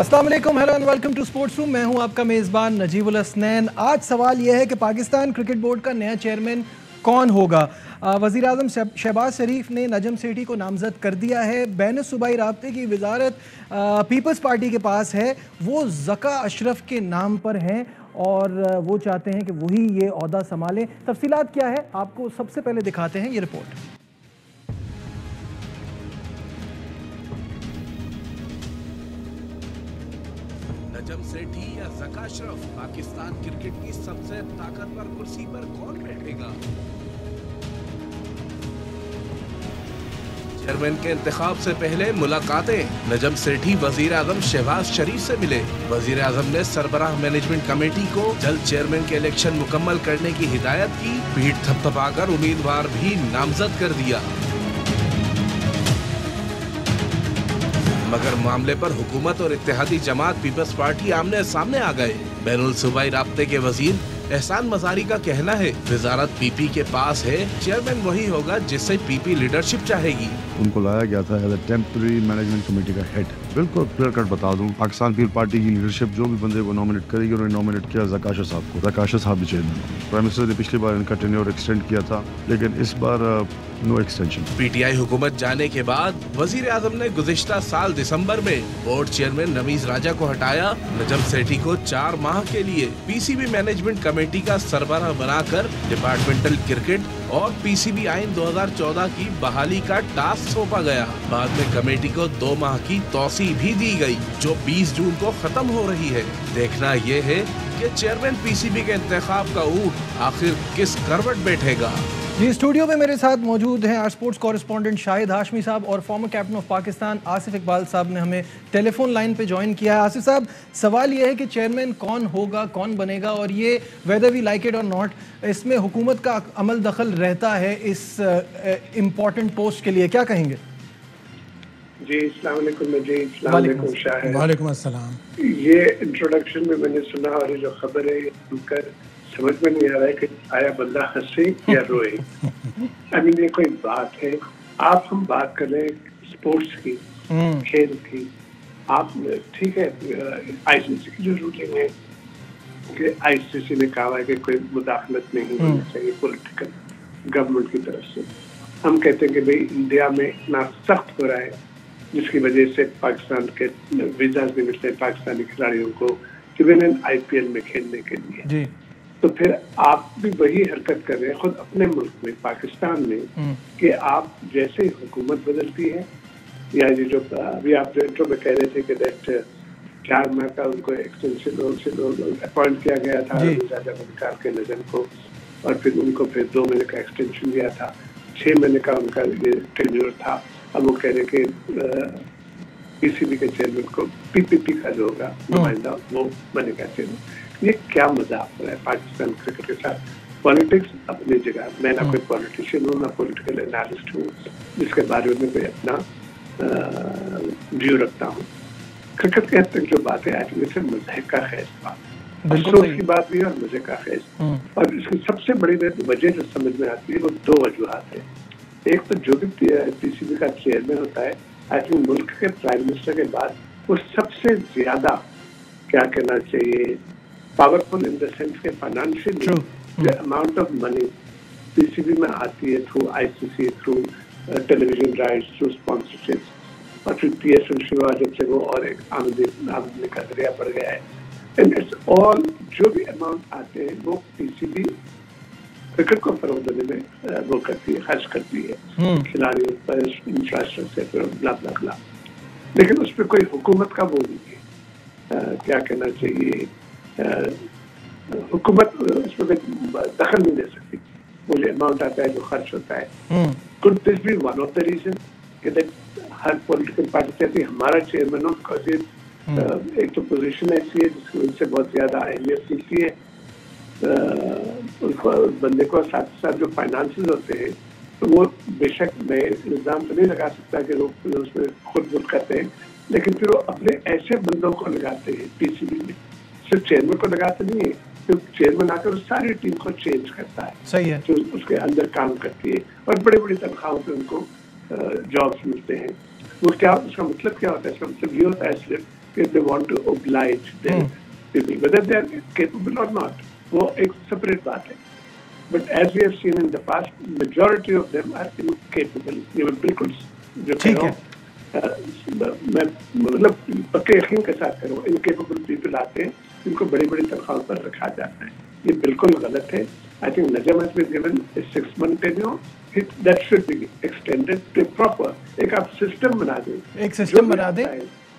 अस्सलाम वालेकुम, hello and welcome to sports room. मैं हूं आपका मेज़बान नजीबुल हसनैन। आज सवाल यह है कि पाकिस्तान क्रिकेट बोर्ड का नया चेयरमैन कौन होगा। वज़ीर आज़म शहबाज शरीफ ने नजम सेठी को नामज़द कर दिया है। बैन सूबाई राब्ते की वजारत पीपल्स पार्टी के पास है, वो ज़का अशरफ के नाम पर हैं और वो चाहते हैं कि वही ये ओहदा संभालें। तफसीलात क्या है आपको सबसे पहले दिखाते हैं ये रिपोर्ट। नजम सेठी या ज़का अशरफ, पाकिस्तान क्रिकेट की सबसे ताकतवर कुर्सी पर कौन बैठेगा? चेयरमैन के इंतखाब से पहले मुलाकातें। नजम सेठी वजीर आजम शहबाज शरीफ से मिले। वजीर आजम ने सरबराह मैनेजमेंट कमेटी को जल्द चेयरमैन के इलेक्शन मुकम्मल करने की हिदायत की। पीठ थपथपाकर उम्मीदवार भी नामजद कर दिया, मगर मामले पर हुकूमत और इत्तेहादी जमात पीपल्स पार्टी आमने सामने आ गए। बैनुल सूबाई राब्ते के वजीर एहसान मजारी का कहना है, वजारत पीपी के पास है, चेयरमैन वही होगा जिससे पीपी लीडरशिप चाहेगी। उनको लाया गया था as a temporary management committee का हेड। बिल्कुल क्लियर कट बता दूं, पाकिस्तान पीपल पार्टी की लीडरशिप जो भी बंदे को नॉमिनेट करेगी, उन्होंने नॉमिनेट किया ज़का अशरफ साहब को। ज़का अशरफ साहब भी चेयरमैन। प्राइम मिनिस्टर ने पिछली बार इनका टेन्योर एक्सटेंड किया था, लेकिन इस बार नो एक्सटेंशन। पीटीआई हुकूमत जाने के बाद वजीर आजम ने गुज़िश्ता साल दिसंबर में बोर्ड चेयरमैन रमीज राजा को हटाया। नजम सेठी को 4 माह के लिए पीसीबी मैनेजमेंट कमेटी का सरबराह बनाकर डिपार्टमेंटल क्रिकेट और पीसीबी आइन 2014 की बहाली का टास्क सौंपा गया। बाद में कमेटी को 2 माह की तौसी भी दी गई, जो 20 जून को खत्म हो रही है। देखना ये है कि चेयरमैन पीसीबी के इंतखाब का ऊंट आखिर किस करवट बैठेगा। जी, स्टूडियो में मेरे साथ मौजूद हैं our sports correspondent Shahid Hashmi साहब और former captain of Pakistan Asif Iqbal साहब ने हमें टेलीफोन लाइन पे ज्वाइन किया है। आसिफ साहब, सवाल ये है कि चेयरमैन कौन होगा, कौन बनेगा, और ये वेदर वी लाइक इट और नॉट, इसमें हुकूमत का अमल दखल रहता है इस इम्पोर्टेंट पोस्ट के लिए, क्या कहेंगे? जी, अस्सलाम वालेकुम। जी, अस्सलाम वालेकुम शाहिद। वालेकुम अस्सलाम। ये इंट्रोडक्शन में मैंने सुना और ये जो खबर है ये सुनकर समझ में नहीं आ रहा है कि आया बंदा हंसे या रोए। आई मीन, ये कोई बात है? आप हम बात कर रहे हैं स्पोर्ट्स की, खेल की। आप ठीक है, आईसीसी की जो रूलिंग है कि आईसीसी ने कहा है कि कोई मुदाखलत नहीं होनी चाहिए पॉलिटिकल गवर्नमेंट की तरफ से। हम कहते हैं कि भाई इंडिया में इतना सख्त हो रहा है जिसकी वजह से पाकिस्तान के वीजाज नहीं मिलते पाकिस्तानी खिलाड़ियों को इवन आईपीएल में खेलने के लिए। जी। तो फिर आप भी वही हरकत कर रहे हैं खुद अपने मुल्क में, पाकिस्तान में, कि आप जैसे हुकूमत बदलती है, या ये जो अभी आप जो इंट्रो में कह रहे थे कि दैट 4 माह का उनको एक्सटेंशन अपॉइंट किया गया था राजा बदकार के नजर को, और फिर उनको फिर 2 महीने का एक्सटेंशन दिया था, 6 महीने का उनका ये टेन्योर था। अब वो कह रहे कि पीसीबी के चेयरमैन को पीपीपी का जो होगा नुमाइंदा वो बनेगा चेयरमैन। ये क्या मजाक हो रहा है पाकिस्तान क्रिकेट के साथ? पॉलिटिक्स अपनी जगह, मैं ना कोई पॉलिटिशियन हूँ ना पॉलिटिकल एनालिस्ट हूँ जिसके बारे में मैं अपना व्यू रखता हूँ। क्रिकेट के हद तक जो बात है आज से मजे का खैज बात, अफसोस की बात भी है और मजे का खैज। और इसकी सबसे बड़ी वजह जो समझ में आती है वो 2 वजूहत है। एक तो जो भी पीसीबी का चेयरमैन होता है, आई थिंक मुल्क के प्राइम मिनिस्टर के बाद वो सबसे ज्यादा क्या कहना चाहिए पावरफुल इन द सेंस के फाइनेंशियली जो अमाउंट ऑफ मनी पीसीबी में आती है through ICC, through television rights, through sponsorship, और फिर पीएसएल शिवा जब से वो और एक आमदनी का जरिया बढ़ गया है। एंड इट्स ऑल जो भी अमाउंट आते हैं वो पीसीबी क्रिकेट को फरोग देने में वो करती है, खर्च करती है, खिलाड़ियों पर, इंफ्रास्ट्रक्चर पर, ब्ला ब्ला ब्ला। लेकिन उस पर कोई हुकूमत का वो नहीं है, क्या कहना चाहिए, हुकूमत उसमें दखल नहीं दे सकती। वो जो अमाउंट आता है, जो खर्च होता है, could this be one of the reason कि हर पॉलिटिकल पार्टी कहती है हमारा चेयरमैन हो, बिकॉज एक तो पोजीशन ऐसी है जिसकी वजह से बहुत ज्यादा अहमियत मिलती है उसको, बंदे को। साथ साथ जो फाइनेंसेस होते हैं तो वो बेशक मैं इल्जाम तो नहीं लगा सकता कि लोग उसमें खुद करते हैं, लेकिन फिर वो अपने ऐसे बंदों को लगाते हैं पीसीबी में, सिर्फ चेयरमैन को लगाते नहीं है, तो चेयरमैन आकर सारी टीम को चेंज करता है। सही है। जो उसके अंदर काम करती है और बड़े बड़ी तनख्वाहों पे उनको जॉब्स मिलते हैं। वो क्या, उसका मतलब क्या होता है? इसका मतलब ये होता है सिर्फ कि they want to oblige their people, whether they are capable or not, वो एक separate बात है. But as we have seen in the past, majority of them are incapable. ये मैं बिल्कुल जो कह रहा हूँ, मैं मतलब पक्के यकीन के साथ करूँ, incapable people आते हैं, इनको बड़ी-बड़ी तनख्वाहों पर रखा जाता है. ये बिल्कुल गलत है. I think Najam has been given a 6-month tenure. That should be extended to proper. एक आप सिस्टम बना दें. एक सिस्टम बना दें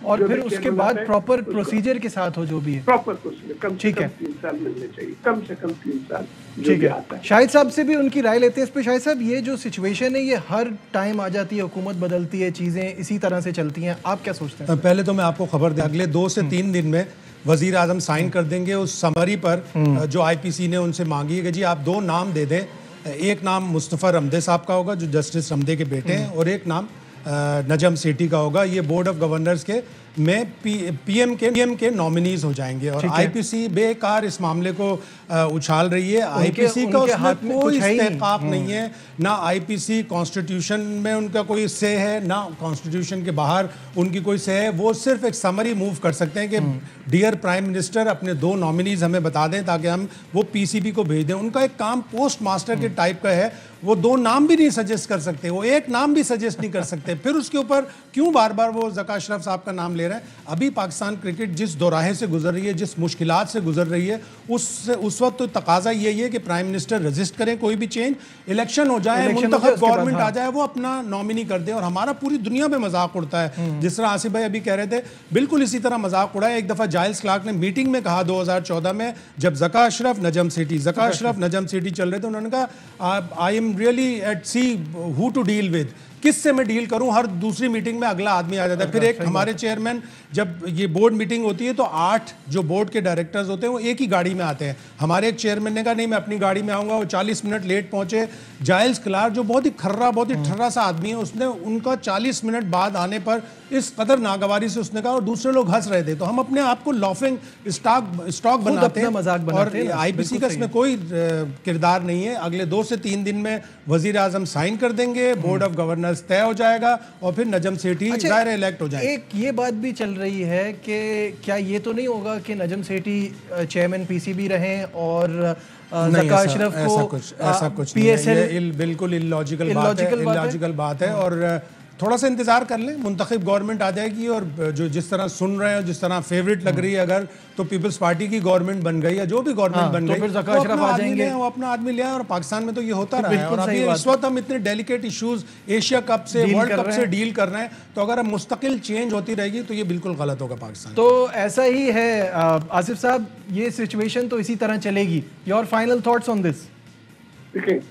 और फिर उसके बाद प्रॉपर प्रोसीजर के साथ हो जो भी है. प्रॉपर प्रोसीजर कम से कम 3 साल मिलने चाहिए. कम से कम 3 साल. ठीक है. शाहिद साहब से भी उनकी राय लेते हैं इस पे. शाहिद साहब, ये जो सिचुएशन है ये हर टाइम आ जाती है, हुकूमत बदलती है, चीज़ें इसी तरह से चलती हैं. आप क्या सोचते हैं? पहले तो मैं आपको खबर दें, अगले 2 से 3 दिन में वजीर आजम साइन कर देंगे उस समरी पर जो IPC ने उनसे मांगी है कि जी आप 2 नाम दे दें. एक नाम मुस्तफ़ा रमदे साहब का होगा जो जस्टिस रमदे के बेटे हैं, और एक नाम नजम सेठी का होगा. ये बोर्ड ऑफ गवर्नर्स के में PM के नॉमिनीज हो जाएंगे. और IPC बेकार इस मामले को उछाल रही है. IPC का उसमें कोई इस्तेकाक नहीं है, ना IPC कॉन्स्टिट्यूशन में उनका कोई से है, ना कॉन्स्टिट्यूशन के बाहर उनकी कोई से है. वो सिर्फ एक समरी मूव कर सकते हैं कि डियर प्राइम मिनिस्टर अपने 2 नॉमिनीज हमें बता दें ताकि हम वो PCB को भेज दें. उनका एक काम पोस्ट मास्टर के टाइप का है. वो 2 नाम भी नहीं सजेस्ट कर सकते, वो एक नाम भी सजेस्ट नहीं कर सकते. फिर उसके ऊपर क्यों बार बार वो ज़का अशरफ साहब का नाम ले रहे हैं? अभी पाकिस्तान क्रिकेट जिस दोराहे से गुजर रही है, जिस मुश्किलात से गुजर रही है, उस वक्त तो तकाजा यही है कि प्राइम मिनिस्टर रजिस्ट करें कोई भी चेंज, इलेक्शन हो जाए, मुंतखब गवर्नमेंट आ जाए, वो अपना नॉमिनी कर दे. और हमारा पूरी दुनिया में मजाक उड़ता है. जिस तरह आसिफ भाई अभी कह रहे थे, बिल्कुल इसी तरह मजाक उड़ा है. एक दफ़ा जाइल्स क्लार्क ने मीटिंग में कहा 2014 में, जब ज़का अशरफ नजम सेठी चल रहे थे, उन्होंने कहा I am really at sea who to deal with, किससे मैं डील करूं. हर दूसरी मीटिंग में अगला आदमी आ जाता है. फिर एक हमारे चेयरमैन, जब ये बोर्ड मीटिंग होती है तो 8 जो बोर्ड के डायरेक्टर्स होते हैं वो एक ही गाड़ी में आते हैं. हमारे एक चेयरमैन ने कहा नहीं मैं अपनी गाड़ी में आऊँगा. वो 40 मिनट लेट पहुँचे. जाइल्स क्लार्क जो बहुत ही ठर्रा सा आदमी है, उसने उनका 40 मिनट बाद आने पर इस कदर नागवारी से उसने कहा, और दूसरे लोग हंस रहे थे. तो हम अपने आप को लॉफिंग स्टॉक बनाते हैं, मजाक बनाते हैं. IPC का इसमें कोई किरदार नहीं है. अगले 2 से 3 दिन में वजीर आजम साइन कर देंगे, बोर्ड ऑफ गवर्नर्स तय हो जाएगा, और फिर नजम सेठी जाहिर इलेक्ट हो जाएंगे. एक ये बात भी चल रही है कि क्या ये तो नहीं होगा कि नजम सेठी चेयरमैन PCB रहें और ज़का अशरफ को ऐसा कुछ PSL बिल्कुल इलॉजिकल बात है. और थोड़ा सा इंतजार कर लें, मुंतखब गवर्नमेंट आ जाएगी, और जो जिस तरह सुन रहे हैं, जिस तरह फेवरेट लग रही है, अगर तो पीपल्स पार्टी की गवर्नमेंट बन गई या जो भी गवर्नमेंट बन गई, तो फिर ज़का अशरफ आ जाएंगे, वो अपना आदमी ले आए. और पाकिस्तान में तो ये होता रहा है. और अभी इस वक्त हम इतने डेलिकेट इश्यूज एशिया कप से, वर्ल्ड कप से डील कर रहे हैं, तो अगर हम मुस्तकिल चेंज होती रहेगी तो ये बिल्कुल गलत होगा पाकिस्तान. तो ऐसा ही है आसिफ साहब, ये सिचुएशन तो इसी तरह चलेगी. Your final thoughts on this? देखिए,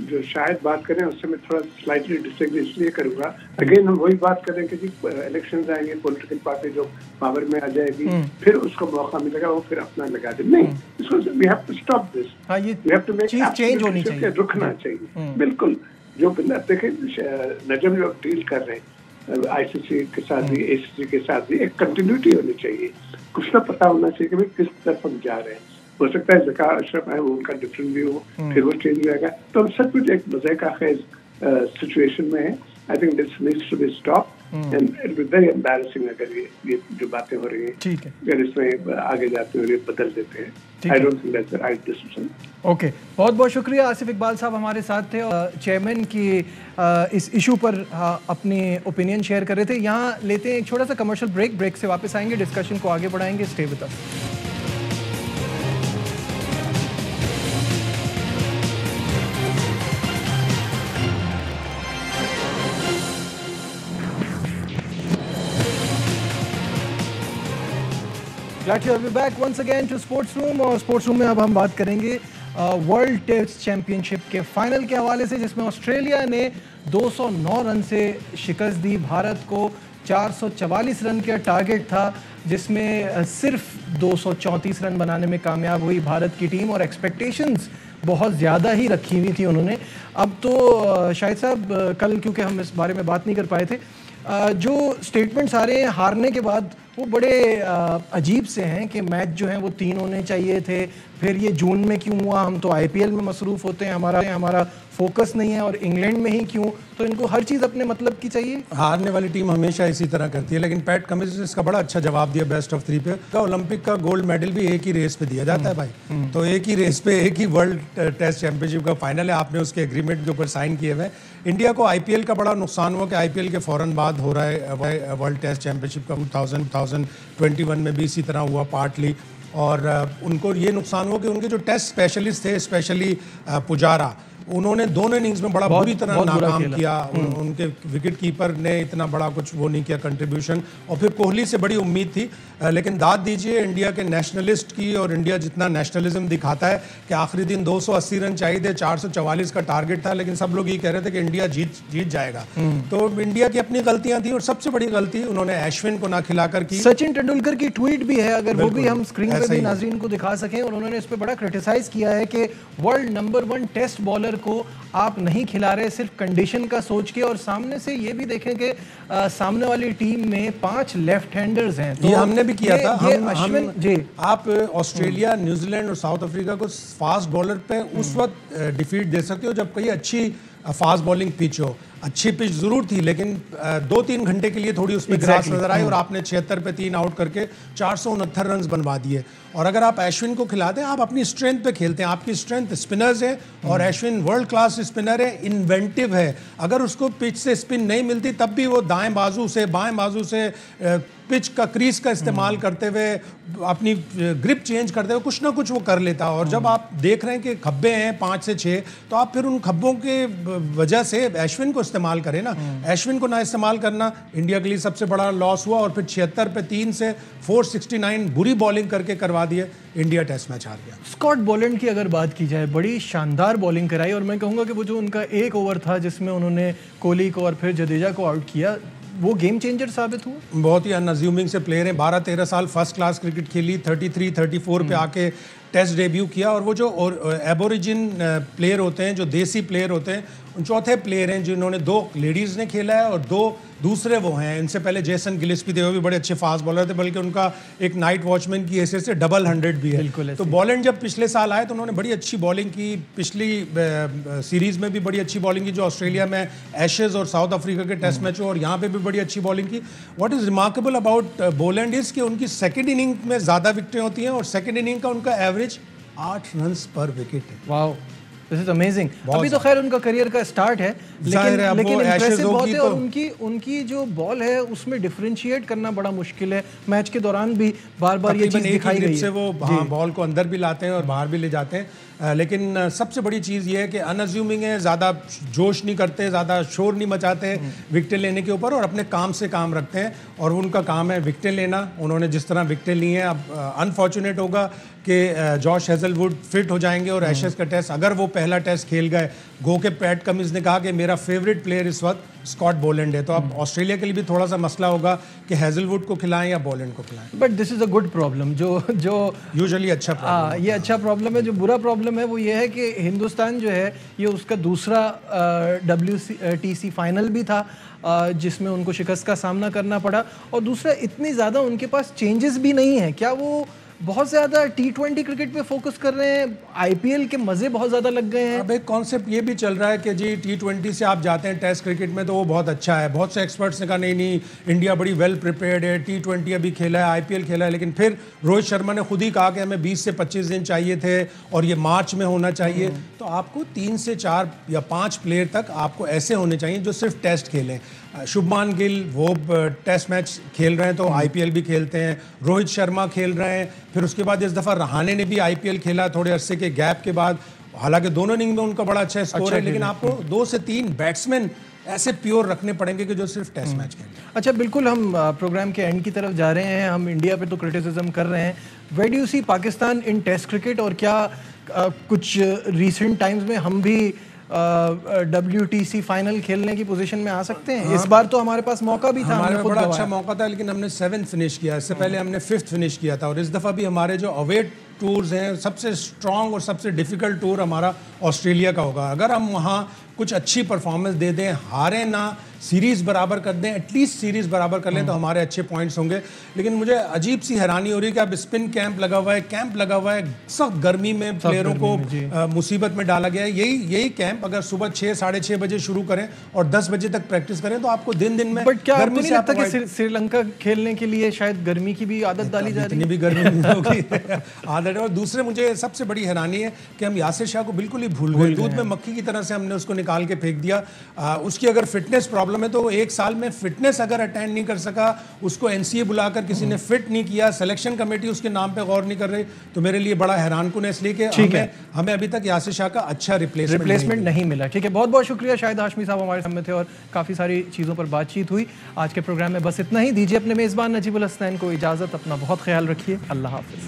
जो शायद बात करें उससे मैं थोड़ा स्लाइटली डिसएग्री इसलिए करूंगा. अगेन हम वही बात करें कि जी इलेक्शंस आएंगे, पॉलिटिकल पार्टी जो पावर में आ जाएगी, फिर उसको मौका मिलेगा, वो फिर अपना लगा दे. नहीं, इसको we have to stop this. We have to make change होनी चाहिए, रुकना चाहिए. बिल्कुल. जो देखिए नजम जो डील कर रहे हैं ICC के साथ भी, ACC के साथ भी, एक कंटिन्यूटी होनी चाहिए. कुछ ना पता होना चाहिए कि भाई किस तरफ हम जा रहे हैं. हो सकता है ज़का अशरफ है, वो उनका डिफरेंट व्यू हो, फिर वो चेंज हो जाएगा. तो हम सब कुछ एक मजे का खेज सिचुएशन में है. I think this needs to be stop and it be very embarrassing अगर ये जो बातें हो रही हैं, अगर इसमें आगे जाते हुए बदल देते हैं. I don't think that's the right decision. Okay, बहुत बहुत शुक्रिया. आसिफ इकबाल साहब हमारे साथ थे, चेयरमैन की इस इशू पर अपनी ओपिनियन शेयर कर रहे थे. यहाँ लेते हैं एक छोटा सा कमर्शियल ब्रेक से वापस आएंगे, डिस्कशन को आगे बढ़ाएंगे. Stay with us. Glad to have you back once again to Sports Room. और स्पोर्ट्स रूम में अब हम बात करेंगे वर्ल्ड टेस्ट चैंपियनशिप के फाइनल के हवाले से, जिसमें ऑस्ट्रेलिया ने 209 रन से शिकस्त दी भारत को. 444 रन का टारगेट था, जिसमें सिर्फ 234 रन बनाने में कामयाब हुई भारत की टीम, और एक्सपेक्टेशंस बहुत ज़्यादा ही रखी हुई थी उन्होंने. अब तो शाहिद साहब, कल क्योंकि हम इस बारे में बात नहीं कर पाए थे, जो स्टेटमेंट्स आ रहे हैं हारने के बाद वो बड़े अजीब से हैं कि मैच जो हैं वो 3 होने चाहिए थे. फिर ये जून में क्यों हुआ? हम तो IPL में मसरूफ़ होते हैं, हमारा फोकस नहीं है और इंग्लैंड में ही क्यों? तो इनको हर चीज़ अपने मतलब की चाहिए। हारने वाली टीम हमेशा इसी तरह करती है, लेकिन पैट कमिंस ने इसका बड़ा अच्छा जवाब दिया बेस्ट ऑफ 3 पे। ओलंपिक का गोल्ड मेडल भी एक ही रेस पे दिया जाता है भाई, तो एक ही रेस पे एक ही वर्ल्ड टेस्ट चैंपियनशिप का फाइनल है, आपने उसके एग्रीमेंट के ऊपर साइन किए हुए। इंडिया को आईपीएल का बड़ा नुकसान हुआ कि आईपीएल के फौरन बाद हो रहा है वर्ल्ड टेस्ट चैंपियनशिप का 2021 में भी इसी तरह हुआ पार्टली, और उनको ये नुकसान हुआ कि उनके जो टेस्ट स्पेशलिस्ट थे, स्पेशली पुजारा, उन्होंने दोनों इनिंग्स में बड़ा बुरी तरह नाकाम किया। उनके विकेट कीपर ने इतना बड़ा कुछ वो नहीं किया कंट्रीब्यूशन, और फिर कोहली से बड़ी उम्मीद थी, लेकिन दाद दीजिए इंडिया के नेशनलिस्ट की, और इंडिया जितना नेशनलिज्म दिखाता है कि आखिरी दिन 280 रन चाहिए थे, 444 का टारगेट था, लेकिन सब लोग ये कह रहे थे कि इंडिया जीत जाएगा। तो इंडिया की अपनी गलतियां थी, और सबसे बड़ी गलती उन्होंने अश्विन को ना खिलाकर की। सचिन तेंदुलकर की ट्वीट भी है, अगर वो भी हम स्क्रीन पे भी नाज़रीन को दिखा सकें, और उन्होंने इस पे बड़ा क्रिटिसाइज किया है कि वर्ल्ड नंबर 1 टेस्ट बॉलर को आप नहीं खिला रहे सिर्फ कंडीशन का सोच के। और सामने से ये भी देखें कि सामने वाली टीम में 5 लेफ्ट हैंडर्स हैं, तो ये हमने भी किया था। अश्विन जी, आप ऑस्ट्रेलिया, न्यूजीलैंड और साउथ अफ्रीका को फास्ट बॉलर पे उस वक्त डिफीट दे सकते हो जब कोई अच्छी फास्ट बॉलिंग पिच हो। अच्छी पिच जरूर थी, लेकिन 2-3 घंटे के लिए थोड़ी उसमें ग्रास नजर आई, और आपने 76 पे 3 आउट करके 469 रन बनवा दिए। और अगर आप अश्विन को खिलाते हैं, आप अपनी स्ट्रेंथ पे खेलते हैं, आपकी स्ट्रेंथ स्पिनर्स है, और अश्विन वर्ल्ड क्लास स्पिनर है, इन्वेंटिव है। अगर उसको पिच से स्पिन नहीं मिलती तब भी वो दाएं बाजू से बाएं बाजू से पिच का क्रीज का इस्तेमाल करते हुए, अपनी ग्रिप चेंज करते हुए कुछ ना कुछ वो कर लेता। और जब आप देख रहे हैं कि खब्बे हैं 5 से 6, तो आप फिर उन खब्बों के वजह से अश्विन को इस्तेमाल करें ना। अश्विन को ना इस्तेमाल करना इंडिया के लिए सबसे बड़ा लॉस हुआ, और फिर 76 पे 3 से 469 बुरी बॉलिंग करके करवा दिए, इंडिया टेस्ट मैच हार गया। स्कॉट बोलैंड की अगर बात की जाए, बड़ी शानदार बॉलिंग कराई, और मैं कहूँगा कि वो जो उनका एक ओवर था जिसमें उन्होंने कोहली को और फिर जडेजा को आउट किया, वो गेम चेंजर साबित हुआ। बहुत ही अनअज्यूमिंग से प्लेयर हैं, 12-13 साल फर्स्ट क्लास क्रिकेट खेली, 33-34 पे आके टेस्ट डेब्यू किया। और वो जो एबोरिजिन प्लेयर होते हैं, जो देसी प्लेयर होते हैं, उन चौथे प्लेयर हैं जिन्होंने 2 लेडीज़ ने खेला है और 2 दूसरे वो हैं। इनसे पहले जेसन गिलिस्पी थे, वो भी बड़े अच्छे फास्ट बॉलर थे, बल्कि उनका एक नाइट वॉचमैन की हैसियत से डबल 100 भी है। तो बोलैंड जब पिछले साल आए तो उन्होंने बड़ी अच्छी बॉलिंग की, पिछली सीरीज़ में भी बड़ी अच्छी बॉलिंग की, जो ऑस्ट्रेलिया में एशेज़ और साउथ अफ्रीका के टेस्ट मैच हो, और यहाँ पे भी बड़ी अच्छी बॉलिंग की। What is remarkable about Boland is कि उनकी सेकेंड इनिंग में ज़्यादा विकेटें होती हैं, और सेकेंड इनिंग का उनका एवरेज 8 रन पर विकेट है। Wow, this is amazing. अभी तो खैर उनका करियर का स्टार्ट है, लेकिन इंप्रेसिव बहुत है, और उनकी जो बॉल है उसमें डिफरेंशिएट करना बड़ा मुश्किल है। मैच के दौरान भी बार-बार ये चीज दिखाई गई है, वो बॉल को अंदर भी लाते हैं और बाहर भी ले जाते हैं। लेकिन सबसे बड़ी चीज़ ये है कि अनअज्यूमिंग है, ज़्यादा जोश नहीं करते, ज़्यादा शोर नहीं मचाते विकेटें लेने के ऊपर, और अपने काम से काम रखते हैं, और उनका काम है विकेटें लेना। उन्होंने जिस तरह विकेटें ली हैं, अब अनफॉर्चुनेट होगा कि जॉश हेजलवुड फिट हो जाएंगे, और एशेज़ का टेस्ट अगर वो पहला टेस्ट खेल गए, गो के पैट कमिंस ने कहा कि मेरा फेवरेट प्लेयर इस वक्त स्कॉट बोलैंड है। तो अब ऑस्ट्रेलिया के लिए भी थोड़ा सा मसला होगा कि हेजलवुड को खिलाएं या बोलैंड को खिलाएं। But this is a good problem, जो यूजुअली अच्छा प्रॉब्लम, ये अच्छा प्रॉब्लम है। जो बुरा प्रॉब्लम है वो ये है कि हिंदुस्तान जो है, ये उसका दूसरा WTC फाइनल भी था जिसमें उनको शिकस्त का सामना करना पड़ा, और दूसरा इतनी ज़्यादा उनके पास चेंजेस भी नहीं है। क्या वो बहुत ज़्यादा T20 क्रिकेट पे फोकस कर रहे हैं? IPL के मज़े बहुत ज़्यादा लग गए हैं। अब एक कॉन्सेप्ट ये भी चल रहा है कि जी T20 से आप जाते हैं टेस्ट क्रिकेट में तो वो बहुत अच्छा है। बहुत से एक्सपर्ट्स ने कहा नहीं इंडिया बड़ी वेल प्रिपेयर्ड है, T20 अभी खेला है, IPL खेला है, लेकिन फिर रोहित शर्मा ने खुद ही कहा कि हमें 20 से 25 दिन चाहिए थे और ये मार्च में होना चाहिए। तो आपको 3 से 4 या 5 प्लेयर तक आपको ऐसे होने चाहिए जो सिर्फ टेस्ट खेलें। शुभमान गिल वो टेस्ट मैच खेल रहे हैं तो IPL भी खेलते हैं, रोहित शर्मा खेल रहे हैं, फिर उसके बाद इस दफ़ा रहाणे ने भी IPL खेला थोड़े अरसे के गैप के बाद, हालांकि दोनों इनिंग में उनका बड़ा अच्छा स्कोर है, लेकिन आपको 2 से 3 बैट्समैन ऐसे प्योर रखने पड़ेंगे कि जो सिर्फ टेस्ट मैच खेलें। अच्छा, बिल्कुल हम प्रोग्राम के एंड की तरफ जा रहे हैं। हम इंडिया पे तो क्रिटिसिज्म कर रहे हैं, where do you see Pakistan in test cricket, और क्या कुछ रिसेंट टाइम्स में हम भी WTC फाइनल खेलने की पोजीशन में आ सकते हैं? इस बार तो हमारे पास मौका भी था, हमारे बड़ा अच्छा मौका था, लेकिन हमने 7th फिनिश किया। इससे पहले हमने 5th फिनिश किया था, और इस दफ़ा भी हमारे जो अवे टूर्स हैं, सबसे स्ट्रॉन्ग और सबसे डिफ़िकल्ट टूर हमारा ऑस्ट्रेलिया का होगा। अगर हम वहाँ कुछ अच्छी परफॉर्मेंस दे दें, हारें ना, सीरीज बराबर कर दें, एटलीस्ट सीरीज बराबर कर लें तो हमारे अच्छे पॉइंट्स होंगे। लेकिन मुझे अजीब सी हैरानी हो रही है कि अब स्पिन कैंप लगा हुआ है, सख्त गर्मी में प्लेयरों को मुसीबत में डाला गया है। यही कैंप अगर सुबह 6 साढ़े 6 बजे शुरू करें और 10 बजे तक प्रैक्टिस करें तो आपको दिन में बट क्या गर्मी आपको नहीं लगता कि श्रीलंका खेलने के लिए शायद गर्मी की भी आदत डाली जा रही है? इतनी भी गर्मी नहीं होगी आदत है। और दूसरे मुझे सबसे बड़ी हैरानी है कि हम यासिर शाह को बिल्कुल ही भूल गए, दूध में मक्खी की तरह से हमने उसको निकाल के फेंक दिया। उसकी अगर फिटनेस प्रॉब्लम है तो 1 साल में फिटनेस अगर अटेंड नहीं कर सका, उसको एनसीए बुलाकर किसी ने फिट नहीं किया, सिलेक्शन कमेटी उसके नाम पे गौर नहीं कर रही, तो मेरे लिए बड़ा हैरानकुन है। इसलिए कि हमें अभी तक यासिर शाह का अच्छा रिप्लेसमेंट नहीं मिला। ठीक है, बहुत बहुत शुक्रिया शाहिद हाशमी साहब हमारे सामने थे और काफ़ी सारी चीज़ों पर बातचीत हुई। आज के प्रोग्राम में बस इतना ही। दीजिए अपने मेज़बान नजीबुल हसनैन को इजाज़त। अपना बहुत ख्याल रखिए। अल्लाह हाफ़िज़।